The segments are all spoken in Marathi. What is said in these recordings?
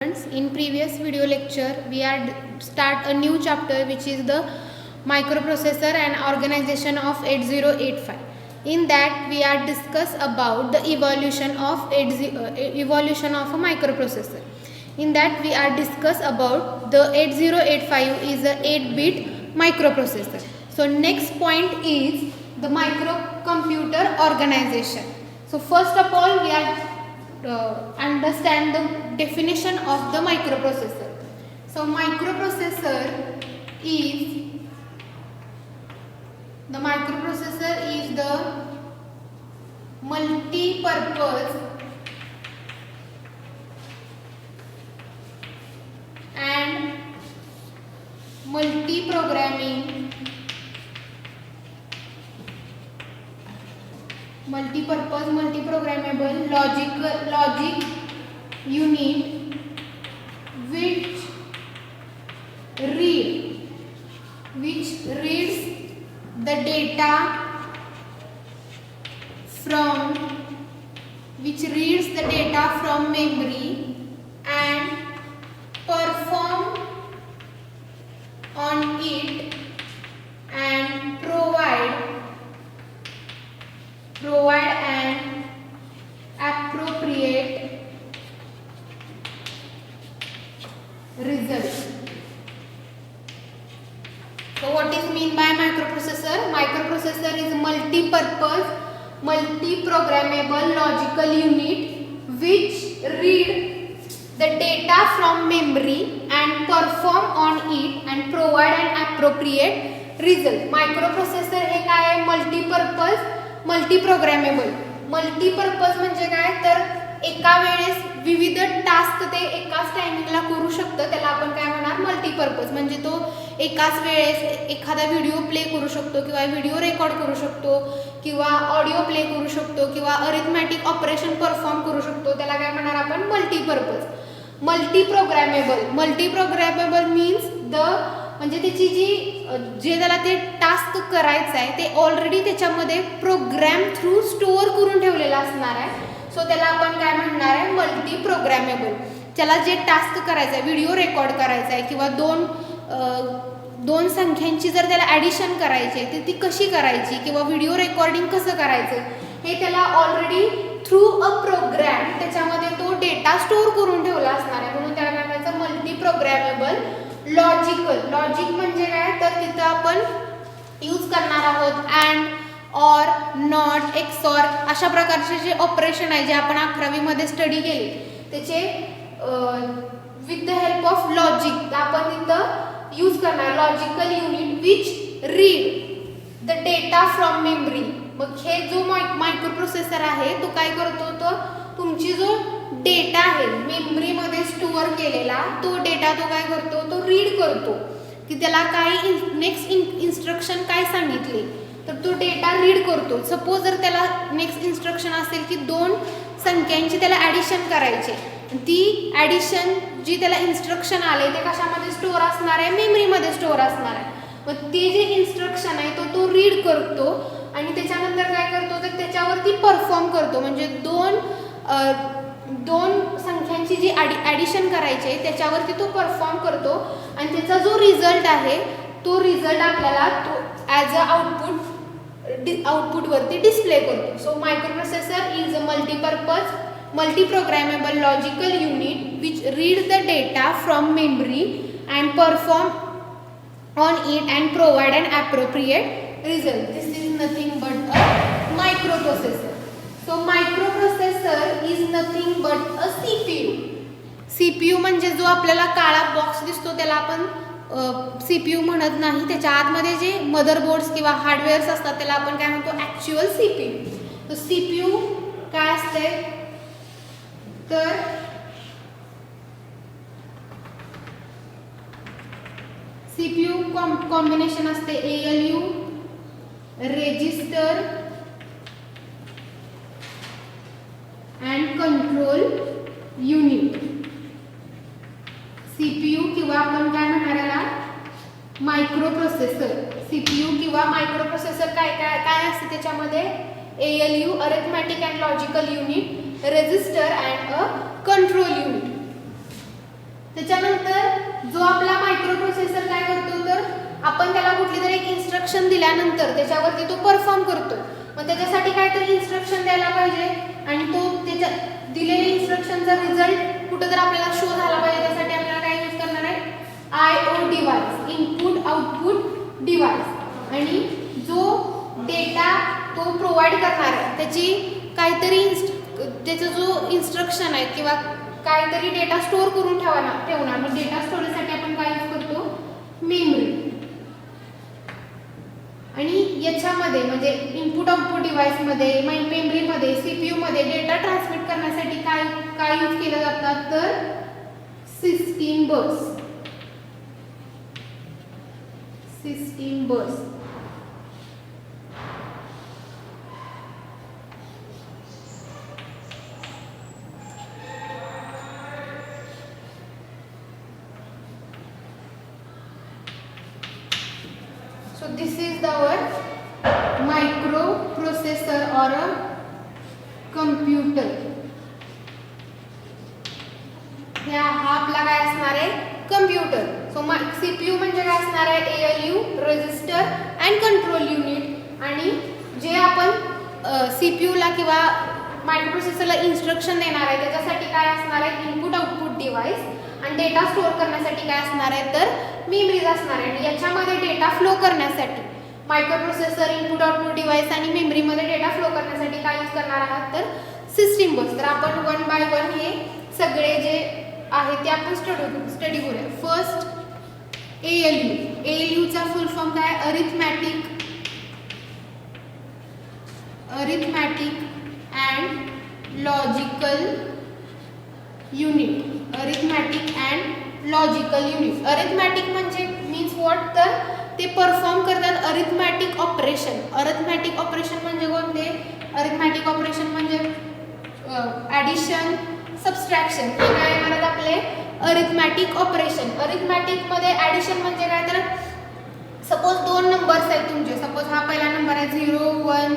In previous video lecture we had start a new chapter which is the microprocessor and organization of 8085. In that we are discuss about the evolution of a microprocessor. In that we are discuss about the 8085 is a 8-bit microprocessor. So next point is the microcomputer organization. So first of all we are understand the definition of the microprocessor. So microprocessor is the multi-purpose and multi-programming multi-purpose multi-programmable logic unit which reads the data from memory and perform on it and provide an appropriate result. So what is mean by microprocessor? Microprocessor is multi-purpose, multi-programmable logical unit which read the data from memory and perform on it and provide an appropriate result. Microprocessor हे काय आहे? मल्टीपर्पज मल्टीप्रोग्रामेबल. मल्टीपर्पज म्हणजे काय तर एका वेळेस विविध टास्क ते एकाच टायमिंगला करू शकतं, त्याला आपण काय म्हणणार मल्टीपर्पज. म्हणजे तो एकाच वेळेस एखादा व्हिडिओ प्ले करू शकतो किंवा व्हिडिओ रेकॉर्ड करू शकतो किंवा ऑडिओ प्ले करू शकतो किंवा अरिथमॅटिक ऑपरेशन परफॉर्म करू शकतो, त्याला काय म्हणणार आपण मल्टीपर्पज. मल्टीप्रोग्रामेबल मीन्स म्हणजे त्याची जे त्याला ते टास्क करायचं आहे ते ऑलरेडी त्याच्यामध्ये प्रोग्राम थ्रू स्टोअर करून ठेवलेला असणार आहे. सो त्याला आपण काय म्हणणार आहे मल्टीप्रोग्रामेबल. त्याला जे टास्क करायचं आहे, व्हिडिओ रेकॉर्ड करायचा आहे किंवा दोन संख्यांची जर त्याला ॲडिशन करायची आहे तर ती कशी करायची किंवा व्हिडिओ रेकॉर्डिंग कसं करायचं हे त्याला ऑलरेडी थ्रू अ प्रोग्राम त्याच्यामध्ये तो डेटा स्टोअर करून ठेवला असणार आहे, म्हणून त्याला काय म्हणायचं मल्टीप्रोग्रामेबल लॉजिक म्हणजे काय तर तिथं आपण यूज करणार आहोत अँड, ऑर, नॉट, एक्सॉर अशा प्रकारचे जे ऑपरेशन आहे जे आपण 11वी मध्ये स्टडी केले त्याचे with the help of logic आपण तिथं यूज करणार. Logical unit which read the data from memory. मग हे जो मायक्रोप्रोसेसर आहे तो काय करतो तर तुमची जो डेटा आहे मेमरीमध्ये स्टोअर केलेला तो डेटा तो काय करतो तो रीड करतो की त्याला काय नेक्स्ट इन्स्ट्रक्शन काय सांगितले तर तो डेटा रीड करतो. सपोज जर त्याला नेक्स्ट इन्स्ट्रक्शन असेल की 2 संख्यांची त्याला ॲडिशन करायची, ती ॲडिशन जी त्याला इन्स्ट्रक्शन आले ते कशामध्ये स्टोअर असणार आहे मेमरीमध्ये स्टोअर असणार आहे. मग ते जे इन्स्ट्रक्शन आहे तो रीड करतो आणि त्याच्यानंतर काय करतो तर त्याच्यावरती परफॉर्म करतो. म्हणजे दोन संख्यांची जी ॲडिशन करायची आहे त्याच्यावरती तो परफॉर्म करतो आणि त्याचा जो रिझल्ट आहे तो रिझल्ट आपल्याला तो ॲज अ आउटपुटवरती डिस्प्ले करतो. So microprocessor is a multipurpose multi-programmable logical unit which read the data from memory and perform on it and provide an appropriate result. This is nothing but a microprocessor. So microprocessor is nothing but a CPU. CPU म्हणजे जो आपल्याला काळा बॉक्स दिसतो त्याला आपण CPU म्हणत नाही, त्याच्या आतमध्ये जे मदरबोर्ड्स किंवा हार्डवेअर्स असतात त्याला आपण काय म्हणतो ॲक्च्युअल CPU. तर CPU काय असते तर CPU कॉम्बिनेशन असते ALU, register and control unit. CPU किंवा आपण काय म्हणणार याला मायक्रोप्रोसेसर. CPU किंवा मायक्रोप्रोसेसर काय असते त्याच्यामध्ये ALU arithmetic and logical unit, register and a control unit. त्याच्यानंतर जो आपला मायक्रो प्रोसेसर काय करतो तर आपण त्याला कुठली तरी एक इन्स्ट्रक्शन दिल्यानंतर त्याच्यावरती तो परफॉर्म करतो. मग त्याच्यासाठी काहीतरी इन्स्ट्रक्शन द्यायला पाहिजे आणि तो त्याच्या दिलेल्या इन्स्ट्रक्शनचा रिझल्ट कुठं तर आपल्याला शो झाला पाहिजे. त्यासाठी आपल्याला काय यूज करणार आहे IO device, input output device. आणि जो डेटा तो प्रोव्हाइड करणार आहे त्याची काहीतरी त्याचा जो इन्स्ट्रक्शन आहे किंवा काहीतरी डेटा स्टोअर करून ठेवणार. मग डेटा स्टोरेजसाठी आपण काय यूज करतो मेमरी. आणि याच्यामध्ये म्हणजे इनपुट आउटपुट डिव्हाइसमध्ये मेमरीमध्ये सीपीयूमध्ये डेटा ट्रान्समिट करण्यासाठी काय यूज केलं जातात तर system bus. System bus. So this is our microprocessor or a computer. हा आपला काय असणार आहे कम्प्युटर. सो सीपीयू म्हणजे काय असणार आहे ALU register and control unit. आणि जे आपण सीपीयूला किंवा मायक्रोप्रोसेसरला इन्स्ट्रक्शन देणार आहे त्याच्यासाठी काय असणार आहे इनपुट आउटपुट डिव्हाइस. आणि डेटा स्टोअर करण्यासाठी काय असणार आहे तर मेमरीज असणार आहे. आणि याच्यामध्ये डेटा फ्लो करण्यासाठी मायक्रोप्रोसेसर इनपुट आउटपुट डिव्हाइस आणि मेमरीमध्ये डेटा फ्लो करण्यासाठी काय यूज करणार आहात तर सिस्टीम बस. तर आपण वन बाय वन हे सगळे जे आहे ते आपण स्टडी करूया. First ALU. ALUचा फुल फॉर्म काय arithmetic and logical unit. Arithmetic and logical unit. Arithmetic म्हणजे मीन्स व्हॉट तर ते परफॉर्म करतात अरिथमॅटिक ऑपरेशन. अरिथमॅटिक ऑपरेशन म्हणजे कोणते अरिथमॅटिक ऑपरेशन म्हणजे ॲडिशन सबस्ट्रॅक्शन. हे काय येणार आपले अरिथमॅटिक ऑपरेशन. अरिथमॅटिकमध्ये ॲडिशन म्हणजे काय तर सपोज दोन नंबर्स आहेत तुमचे. सपोज हा पहिला नंबर आहे 0 1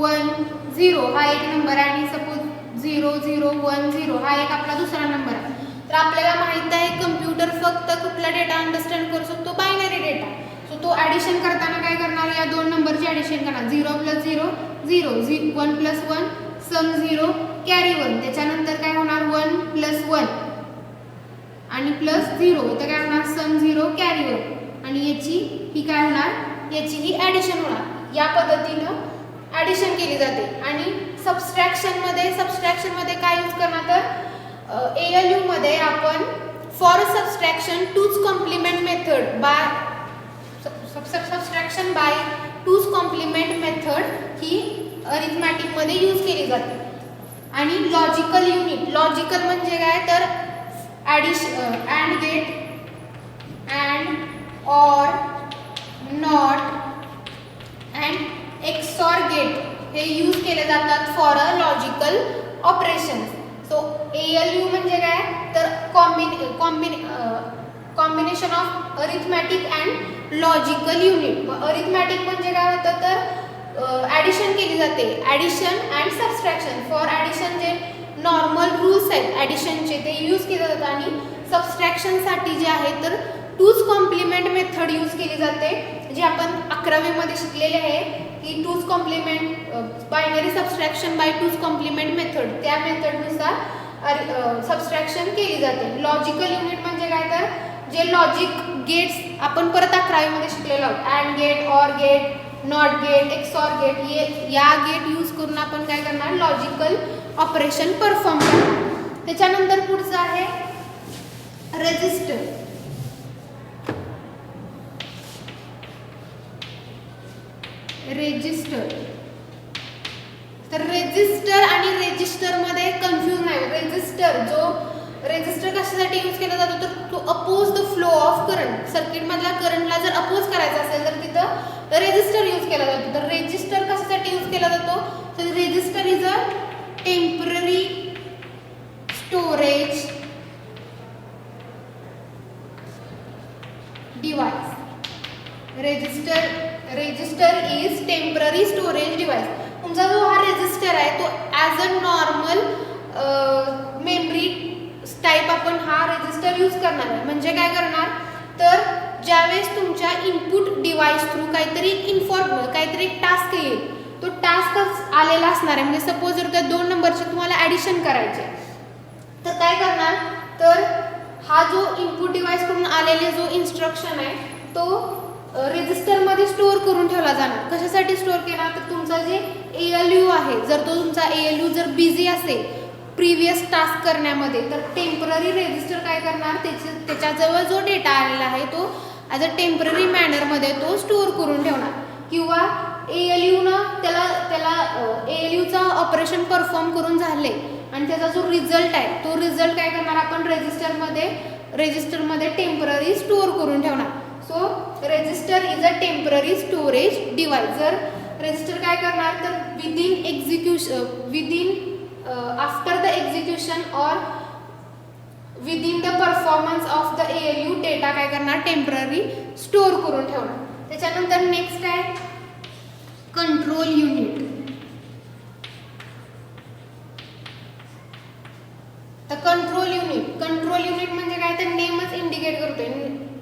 1 0 हा एक नंबर आहे. आणि सपोज 0 0 1 0 हा एक आपला दुसरा नंबर आहे. तर आपल्याला माहित आहे कम्प्युटर फक्त कुठला डेटा अंडरस्टँड करू शकतो बायनरी डेटा. सो तो ॲडिशन करताना काय करणार या दोन नंबरची ॲडिशन करणार. 0 + 0 0 1 + 1 सम 0 कॅरी 1. त्याच्यानंतर काय होणार 1 + 1 आणि प्लस 0 तर काय होणार सम 0 कॅरी 1. आणि याची ही काय होणार याची ही ॲडिशन होणार. या पद्धतीनं ॲडिशन केली जाते. आणि सबस्ट्रॅक्शनमध्ये काय यूज करणार तर ALU मध्ये आपण for subtraction two's complement method by subtraction by two's complement method ही अरिथमॅटिकमध्ये यूज केली जाते. आणि लॉजिकल युनिट. लॉजिकल म्हणजे काय तर and gate and or not and XOR gate हे यूज केले जातात for a logical operation. So ALU म्हणजे काय तर combination of arithmetic and logical unit. Arithmetic म्हणजे काय होतं तर ॲडिशन केली जाते. Addition and subtraction. For addition जे नॉर्मल रूल्स आहेत ॲडिशनचे ते यूज केले जातात. आणि सबस्ट्रॅक्शनसाठी जे आहे तर टूज कॉम्प्लिमेंट मेथड यूज केली जाते. जे आपण 11वीमध्ये शिकलेले आहे की two's complement binary subtraction by two's complement method. त्या मेथडनुसार सबस्ट्रॅक्शन केली जाते. लॉजिकल युनिट म्हणजे काय तर जे लॉजिक गेट्स आपण परत 11वीमध्ये शिकलेलो आहोत. And gate or gate not gate XOR gate या गेट यूज करून आपण काय करणार लॉजिकल ऑपरेशन परफॉर्म करणार. त्याच्यानंतर पुढचं आहे रजिस्टर. तर रेजिस्टर आणि रेजिस्टरमध्ये कन्फ्यूज नाही. रेजिस्टर कशासाठी यूज केला जातो तर to oppose the flow of current. सर्किटमधल्या करंटला जर अपोज करायचा असेल तर तिथं रेजिस्टर यूज केला जातो. तर रेजिस्टर कशासाठी यूज केला जातो तर register is a temporary storage device. Register is temporary storage device. तुमचा जो हा रेजिस्टर आहे तो as a normal memory type आपण हा रेजिस्टर यूज करणार आहे. म्हणजे काय करणार तर ज्यावेळेस तुमच्या इनपुट डिव्हाइस थ्रू काहीतरी काहीतरी टास्क येईल, तो टास्कच आलेला असणार आहे. म्हणजे सपोज जर त्या 2 नंबरचे तुम्हाला ॲडिशन करायचे तर काय करणार तर हा जो इनपुट डिव्हाइस कडून आलेले जो इन्स्ट्रक्शन आहे तो रजिस्टरमध्ये स्टोअर करून ठेवला जाणार. कशासाठी स्टोअर केला तर तुमचा जे ALU आहे, जर तो तुमचा ALU जर बिझी असेल प्रिव्हियस टास्क करण्यामध्ये तर टेम्पररी रजिस्टर काय करणार त्याच्याजवळ जो डेटा आलेला आहे तो ॲज अ टेम्पररी मॅनरमध्ये तो स्टोअर करून ठेवणार. किंवा ALUनं त्याला ALUचा ऑपरेशन परफॉर्म करून झाले आणि त्याचा जो रिझल्ट आहे तो रिझल्ट काय करणार आपण रजिस्टरमध्ये टेम्पररी स्टोअर करून ठेवणार. So register is a temporary storage device. जर रजिस्टर काय करणार तर आफ्टर द एक्झिक्युशन और within the performance of the ALU data काय करणार टेम्पररी स्टोअर करून ठेवणार. त्याच्यानंतर नेक्स्ट आहे कंट्रोल युनिट. तर कंट्रोल युनिट म्हणजे काय तर नेमच इंडिकेट करतोय.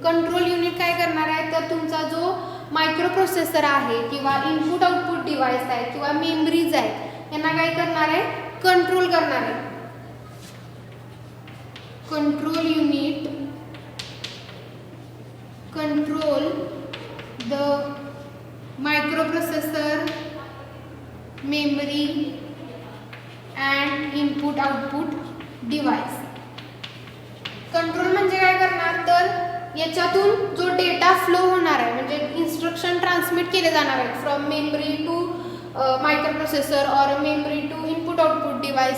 कंट्रोल युनिट काय करणार आहे तर तुमचा जो मायक्रो प्रोसेसर आहे किंवा इनपुट आउटपुट डिव्हाइस आहे किंवा मेमरीज आहेत यांना काय करणार आहे कंट्रोल करणार आहे. Control unit control the microprocessor memory and input output device. Control म्हणजे काय करणार तर याच्यातून जो डेटा फ्लो होणार आहे म्हणजे इन्स्ट्रक्शन ट्रान्समिट केले जाणार आहेत फ्रॉम मेमरी टू मायक्रोप्रोसेसर और memory to input output device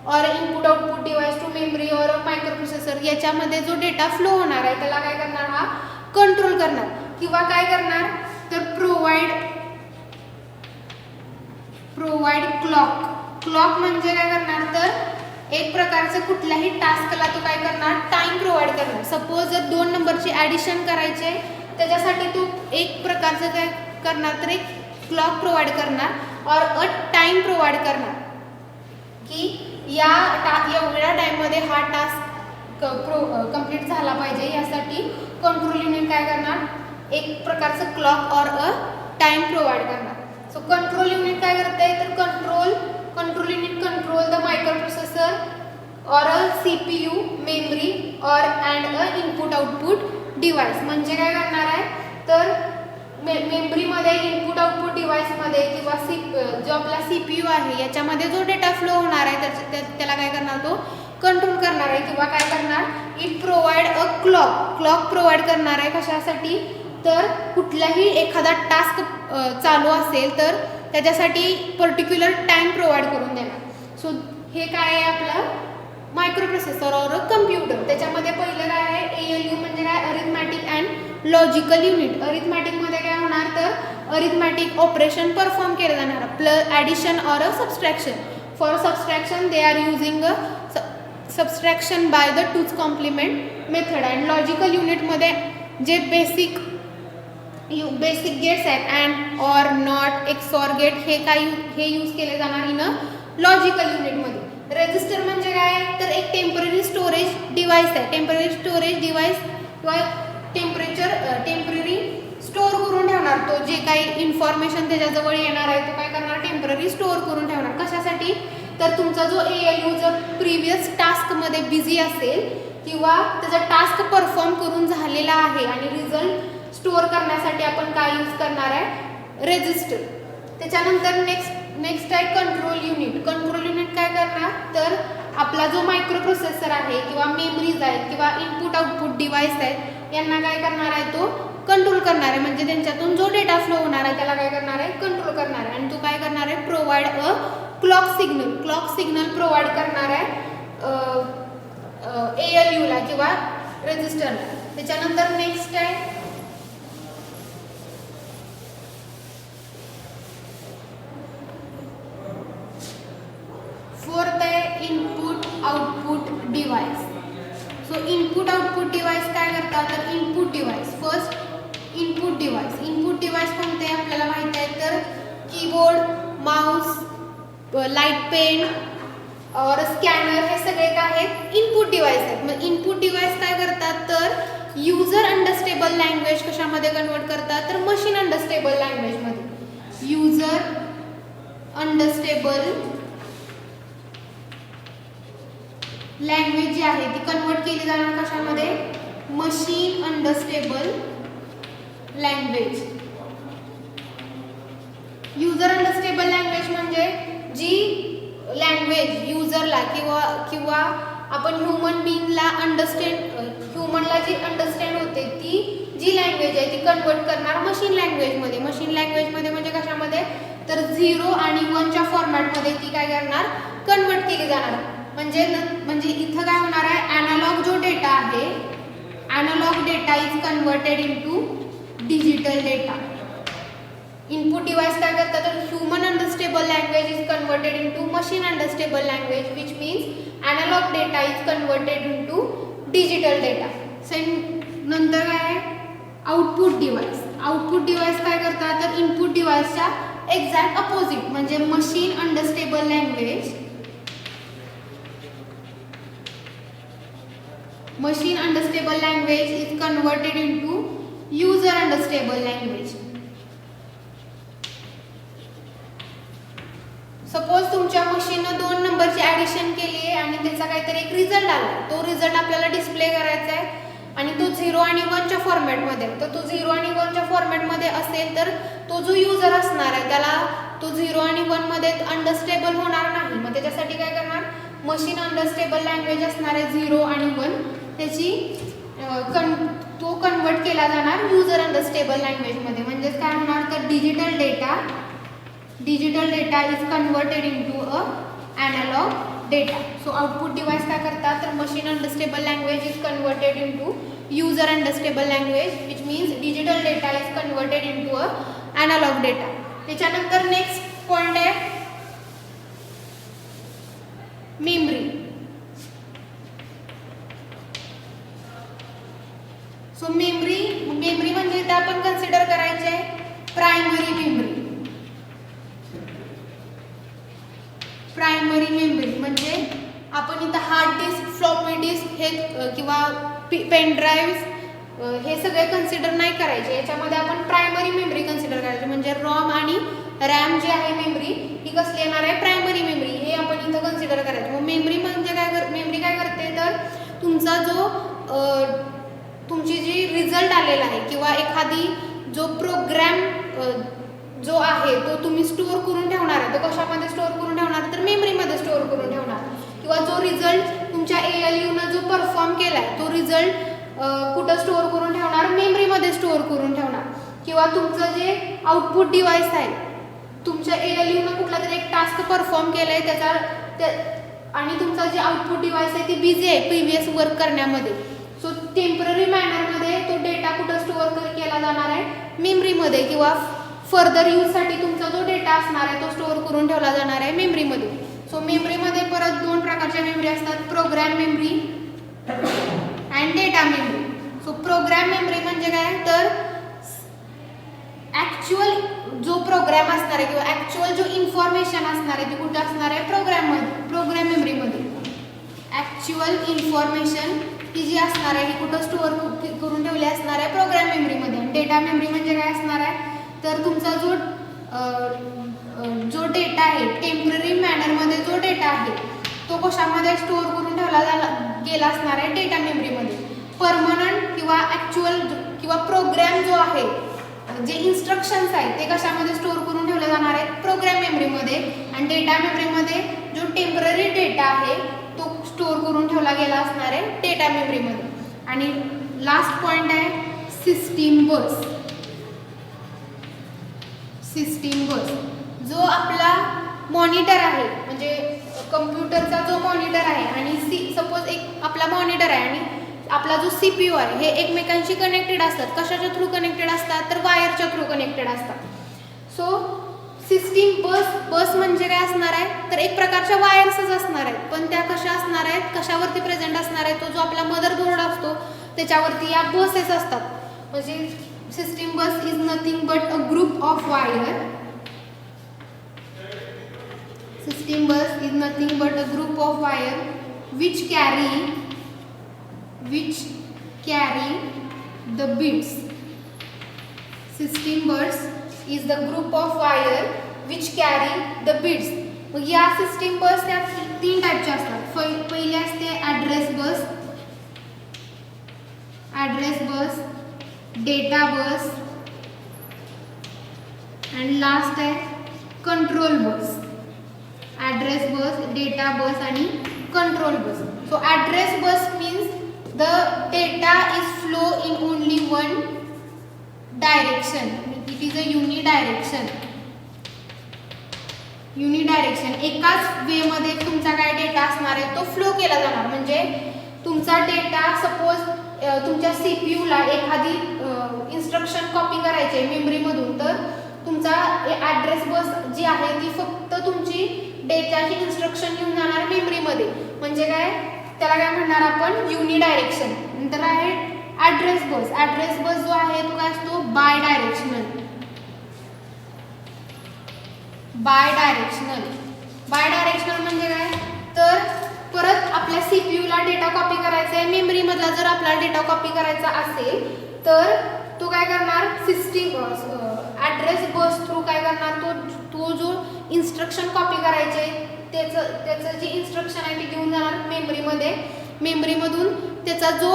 और input output device to memory और मायक्रोप्रोसेसर, याच्यामध्ये जो डेटा फ्लो होणार आहे त्याला काय करणार हा कंट्रोल करणार. किंवा काय करणार तर प्रोवाइड क्लॉक म्हणजे काय करणार तर एक प्रकारचं कुठल्याही टास्कला तो काय करणार टाइम प्रोव्हाइड करणार. सपोज जर 2 नंबरची ॲडिशन करायचे त्याच्यासाठी तो एक प्रकारचं काय करणार तर एक क्लॉक प्रोव्हाइड करणार और अ टाइम प्रोव्हाइड करणार की एवढ्या टाईममध्ये हा टास्क कंप्लीट झाला पाहिजे. यासाठी कंट्रोल युनिट काय करणार एक प्रकारचं क्लॉक और अ टाइम प्रोव्हाइड करणार. सो कंट्रोल युनिट काय करते तर control unit control the microprocessor और अ CPU मेमरी और and a input output device. म्हणजे काय करणार आहे तर मेमरीमध्ये इनपुट आउटपुट डिव्हाइसमध्ये किंवा जो आपला CPU आहे याच्यामध्ये जो डेटा फ्लो होणार आहे त्याला काय करणार तो कंट्रोल करणार आहे. किंवा काय करणार it provide a clock provide करणार आहे. कशासाठी तर कुठलाही एखादा टास्क चालू असेल तर त्याच्यासाठी पर्टिक्युलर टाइम प्रोव्हाइड करून देणार. सो हे काय आहे आपलं मायक्रोप्रोसेसर और कम्प्युटर. त्याच्यामध्ये पहिलं काय आहे ALU म्हणजे काय अरिथमॅटिक अँड लॉजिकल युनिट. अरिथमॅटिकमध्ये काय होणार तर अरिथमॅटिक ऑपरेशन परफॉर्म केलं जाणार प्लस ॲडिशन और subtraction. For subtraction they are using a subtraction by the two's complement method. And logical युनिटमध्ये जे बेसिक गेट्स आहेत and or not XOR gate हे यूज केले जाणार इन अ लॉजिकल युनिटमध्ये. रजिस्टर म्हणजे काय तर एक टेम्पररी स्टोरेज डिव्हाइस आहे. टेम्पररी स्टोरेज डिव्हाइस किंवा टेम्पररी स्टोअर करून ठेवणार तो जे काही इन्फॉर्मेशन त्याच्याजवळ येणार आहे तो काय करणार टेम्पररी स्टोअर करून ठेवणार. कशासाठी तर तुमचा जो ALU जर प्रिव्हियस टास्कमध्ये बिझी असेल किंवा त्याचा टास्क परफॉर्म करून झालेला आहे आणि रिझल्ट स्टोअर करण्यासाठी आपण काय यूज करणार आहे रजिस्टर. त्याच्यानंतर नेक्स्ट आहे कंट्रोल युनिट. कंट्रोल युनिट काय करणार तर आपला जो मायक्रोप्रोसेसर आहे किंवा मेमरीज आहेत किंवा इनपुट आउटपुट डिव्हाइस आहेत यांना काय करणार आहे तो कंट्रोल करणार आहे. म्हणजे त्यांच्यातून जो डेटा फ्लो होणार आहे त्याला काय करणार आहे कंट्रोल करणार आहे. आणि तो काय करणार आहे provide a clock signal provide करणार आहे ALUला किंवा रजिस्टरला. त्याच्यानंतर नेक्स्ट आहे फोर्थ आहे input output device. So input output device काय करतात तर input device first input device कोणते आपल्याला माहिती आहे तर कीबोर्ड माऊस लाईट पेन और स्कॅनर हे सगळे काय आहेत इनपुट डिव्हाइस आहेत. मग इनपुट डिव्हाइस काय करतात तर युजर अंडरस्टेबल लँग्वेज कशामध्ये कन्वर्ट करतात तर मशीन अंडरस्टेबल लँग्वेजमध्ये. युजर अंडरस्टेबल लँग्वेज जी आहे ती कन्वर्ट केली जाणार कशामध्ये machine understandable language. User understandable language म्हणजे जी लँग्वेज युजरला किंवा आपण ह्युमन बीइंगला ह्युमनला जी अंडरस्टँड होते ती जी लँग्वेज आहे ती कन्वर्ट करणार मशीन लँग्वेजमध्ये. मशीन लँग्वेजमध्ये म्हणजे कशामध्ये तर 0 आणि 1च्या फॉर्मॅटमध्ये ती काय करणार कन्वर्ट केली जाणार. म्हणजे इथं काय होणार आहे ॲनालॉग जो डेटा आहे analogue data is converted into digital data. Input device काय करतात तर human understandable language is converted into machine understandable language which means analogue data is converted into digital data. नंतर काय आहे आउटपुट डिव्हाइस. आउटपुट डिव्हाइस काय करतात तर इनपुट डिव्हाइसच्या एक्झॅक्ट अपोजिट म्हणजे machine understandable language machine understandable language is converted into user understandable language. Suppose तुमच्या मशीननं 2 नंबरची ॲडिशन केली आहे आणि त्याचा काहीतरी एक रिझल्ट आला. तो रिझल्ट आपल्याला डिस्प्ले करायचा आहे आणि तो 0 आणि 1च्या फॉर्मॅटमध्ये. तर तो 0 आणि 1च्या फॉर्मॅटमध्ये असेल तर तो जो युजर असणार आहे त्याला तो 0 आणि 1 मध्ये अंडरस्टेबल होणार नाही. मग त्याच्यासाठी काय करणार मशीन अंडरस्टेबल लँग्वेज असणार आहे 0 आणि 1 त्याची तो कन्वर्ट केला जाणार युजर अंडरस्टेबल लँग्वेजमध्ये. म्हणजेच काय होणार तर digital data is converted into a analogue data. So output device काय करतात तर machine understandable language is converted into user understandable language which means digital data is converted into a analogue data. त्याच्यानंतर नेक्स्ट पॉइंट आहे मेमरी. सो मेमरी म्हणजे इथं आपण कन्सिडर करायचे आहे प्रायमरी मेमरी. प्रायमरी मेमरी म्हणजे आपण इथं हार्ड डिस्क फ्लॉपी डिस्क हे किंवा पेन ड्राईव्ह हे सगळे कन्सिडर नाही करायचे. याच्यामध्ये आपण प्रायमरी मेमरी कन्सिडर करायचे म्हणजे रॉम आणि रॅम जी आहे मेमरी ही कसली येणार आहे प्रायमरी मेमरी हे आपण इथं कन्सिडर करायचं. मग मेमरी म्हणजे मेमरी काय करते तर तुमचा जो तुमची जी रिझल्ट आलेला आहे किंवा एखादी जो प्रोग्रॅम जो आहे तो तुम्ही स्टोअर करून ठेवणार आहे. तो कशामध्ये स्टोअर करून ठेवणार तर मेमरीमध्ये स्टोअर करून ठेवणार. किंवा जो रिझल्ट तुमच्या ALUनं जो परफॉर्म केला आहे तो रिझल्ट कुठं स्टोअर करून ठेवणार मेमरीमध्ये स्टोअर करून ठेवणार. किंवा तुमचं जे आउटपुट डिव्हाइस आहे तुमच्या ALUनं कुठला तरी एक टास्क परफॉर्म केला आहे आणि तुमचा जे आउटपुट डिव्हाइस आहे ती बिझी आहे प्रिव्हियस वर्क करण्यामध्ये. सो टेम्पररी मॅनरमध्ये तो डेटा कुठं स्टोअर केला जाणार आहे मेमरीमध्ये किंवा फर्दर यूजसाठी तुमचा जो डेटा असणार आहे तो स्टोअर करून ठेवला जाणार आहे मेमरीमध्ये. सो मेमरीमध्ये परत 2 प्रकारच्या मेमरी असतात program memory and data memory. So program memory म्हणजे काय तर ॲक्च्युअल जो प्रोग्रॅम असणार आहे किंवा ॲक्च्युअल जो इन्फॉर्मेशन असणार आहे ती कुठं असणार आहे प्रोग्रॅम मेमरीमध्ये. ॲक्च्युअल इन्फॉर्मेशन ती जी असणार आहे ही कुठं स्टोअर करून ठेवली असणार आहे प्रोग्रॅम मेमरीमध्ये. डेटा मेमरी म्हणजे काय असणार आहे तर तुमचा जो डेटा आहे टेम्पररी मॅनरमध्ये जो डेटा आहे तो कशामध्ये स्टोअर करून ठेवला गेला असणार आहे डेटा मेमरीमध्ये. परमनंट किंवा ॲक्च्युअल किंवा प्रोग्रॅम जो आहे जे इन्स्ट्रक्शन्स आहेत ते कशामध्ये स्टोअर करून ठेवले जाणार आहेत प्रोग्रॅम मेमरीमध्ये. आणि डेटा मेमरीमध्ये जो टेम्पररी डेटा आहे तो स्टोअर करून ठेवला गेला असणार आहे डेटा मेमरीमध्ये. आणि लास्ट पॉइंट आहे सिस्टीम बस. सिस्टीम बस जो आपला मॉनिटर आहे म्हणजे कम्प्युटरचा जो मॉनिटर आहे आणि सपोज एक आपला मॉनिटर आहे आणि आपला जो CPU आहे हे एकमेकांशी कनेक्टेड असतात. कशाच्या थ्रू कनेक्टेड असतात तर वायरच्या थ्रू कनेक्टेड असतात. सो सिस्टीम बस म्हणजे काय असणार आहे तर एक प्रकारच्या वायर्सच असणार आहेत. पण त्या कशा असणार आहेत कशावरती प्रेझेंट असणार आहे तो जो आपला मदरबोर्ड असतो त्याच्यावरती या बसेस असतात. म्हणजे system bus is nothing but a group of wire. System bus is nothing but a group of wire which carry the bits. System bus is the group of wire which carry the bits. मग या सिस्टीम बस त्या 3 टाईपच्या असतात. पहिली असते address bus, data bus and last आहे कंट्रोल बस. ॲड्रेस बस, डेटा बस आणि control bus. So address bus means the data is flow in only one direction. It is a unidirection. एकाच वे मध्ये तुमचा काय डेटा असणार आहे तो फ्लो केला जाणार. म्हणजे तुमचा डेटा सपोज तुमच्या CPU ला एखादी इन्स्ट्रक्शन कॉपी करायची आहे मेमरीमधून, तर तुमचा ॲड्रेस बस जी आहे ती फक्त तुमची डेटाची इन्स्ट्रक्शन घेऊन जाणार मेमरीमध्ये. म्हणजे काय, त्याला काय म्हणणार आपण, युनिडायरेक्शन. नंतर आहे ॲड्रेस बस जो आहे तो काय असतो, बाय डायरेक्शनल म्हणजे काय, तर परत आपल्या CPU ला डेटा कॉपी करायचा आहे मेमरीमधला. जर आपल्याला डेटा कॉपी करायचा असेल तर तो काय करणार, सिस्टीम ॲड्रेस बस थ्रू काय करणार, तो जो इन्स्ट्रक्शन कॉपी करायचे त्याचं जी इन्स्ट्रक्शन आहे ती घेऊन जाणार मेमरीमधून. त्याचा जो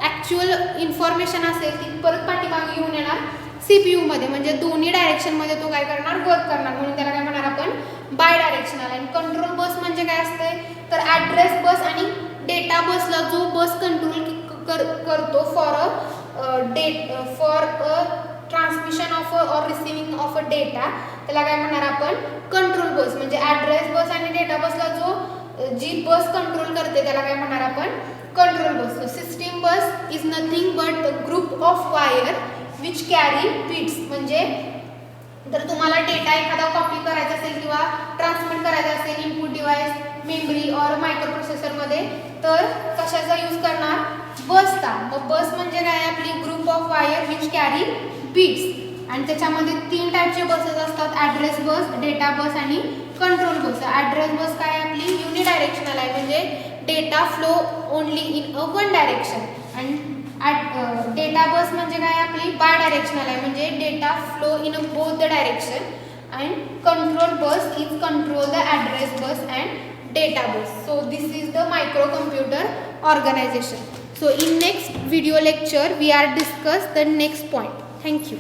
ॲक्च्युअल इन्फॉर्मेशन असेल ती परत पाठीमागे घेऊन येणार CPU मध्ये. म्हणजे दोन्ही डायरेक्शनमध्ये तो काय करणार, वर्क करणार. म्हणून त्याला काय म्हणणार आपण, बाय डायरेक्शनल. आणि कंट्रोल बस म्हणजे काय असते, तर ॲड्रेस बस आणि डेटा बसला जो बस कंट्रोल करतो फॉर अ ट्रान्समिशन ऑफ और रिसिव्हिंग ऑफ अ डेटा, त्याला काय म्हणणार आपण, कंट्रोल बस. म्हणजे ॲड्रेस बस आणि डेटा बसला जी बस कंट्रोल करते त्याला काय म्हणणार आपण, control bus. System bus is nothing but the group of wire which carry bits. म्हणजे जर तुम्हाला डेटा एखादा कॉपी करायचा असेल किंवा ट्रान्समिट करायचा असेल इनपुट डिव्हाइस, मेमरी और मायक्रो प्रोसेसरमध्ये, तर कशाचा यूज करणार, बसचा. मग बस म्हणजे काय, आपली group of wire which carry bits. आणि त्याच्यामध्ये 3 टाईपचे बसेस असतात, ॲड्रेस बस, डेटा बस आणि कंट्रोल बस. ॲड्रेस बस काय आपली युनिडायरेक्शनल आहे, म्हणजे data flow only in a one direction. आणि डेटा बस म्हणजे काय आपली बाय डायरेक्शनल आहे, म्हणजे data flow in a both the direction. And control bus is control the address bus and data bus. So this is the microcomputer organization. So in next video lecture we are discuss the next point. Thank you.